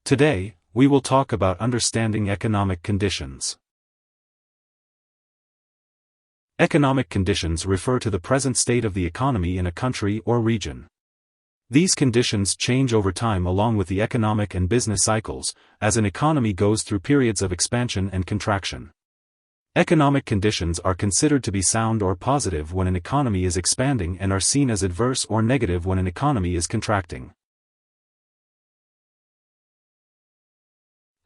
Today, we will talk about understanding economic conditions. Economic conditions refer to the present state of the economy in a country or region. These conditions change over time along with the economic and business cycles, as an economy goes through periods of expansion and contraction. Economic conditions are considered to be sound or positive when an economy is expanding and are seen as adverse or negative when an economy is contracting.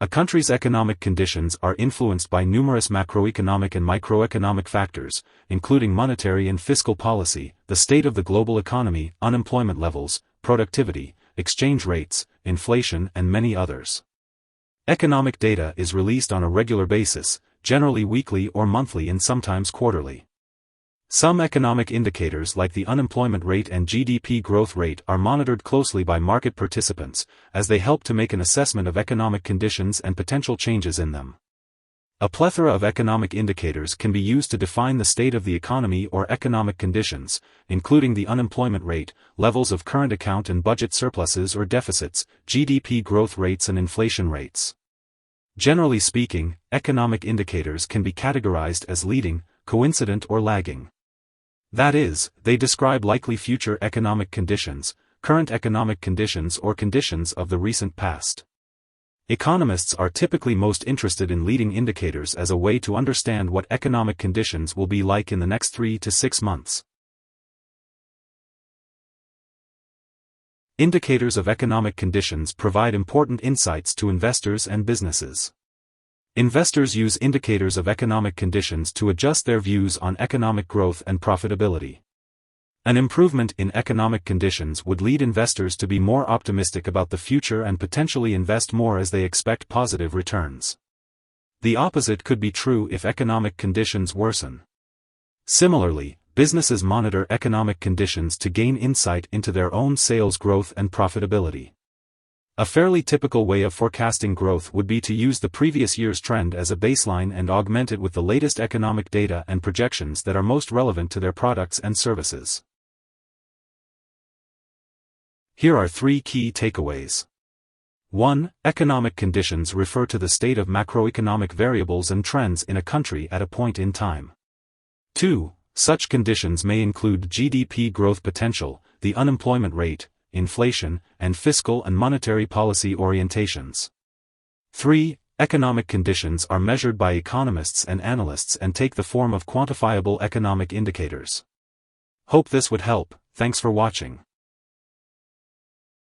A country's economic conditions are influenced by numerous macroeconomic and microeconomic factors, including monetary and fiscal policy, the state of the global economy, unemployment levels, productivity, exchange rates, inflation, and many others. Economic data is released on a regular basis, generally weekly or monthly and sometimes quarterly. Some economic indicators like the unemployment rate and GDP growth rate are monitored closely by market participants, as they help to make an assessment of economic conditions and potential changes in them. A plethora of economic indicators can be used to define the state of the economy or economic conditions, including the unemployment rate, levels of current account and budget surpluses or deficits, GDP growth rates and inflation rates. Generally speaking, economic indicators can be categorized as leading, coincident or lagging. That is, they describe likely future economic conditions, current economic conditions or conditions of the recent past. Economists are typically most interested in leading indicators as a way to understand what economic conditions will be like in the next 3 to 6 months. Indicators of economic conditions provide important insights to investors and businesses. Investors use indicators of economic conditions to adjust their views on economic growth and profitability. An improvement in economic conditions would lead investors to be more optimistic about the future and potentially invest more as they expect positive returns. The opposite could be true if economic conditions worsen. Similarly, businesses monitor economic conditions to gain insight into their own sales growth and profitability. A fairly typical way of forecasting growth would be to use the previous year's trend as a baseline and augment it with the latest economic data and projections that are most relevant to their products and services. Here are 3 key takeaways. 1. Economic conditions refer to the state of macroeconomic variables and trends in a country at a point in time. 2. Such conditions may include GDP growth potential, the unemployment rate, inflation, and fiscal and monetary policy orientations. 3. Economic conditions are measured by economists and analysts and take the form of quantifiable economic indicators. Hope this would help. Thanks for watching.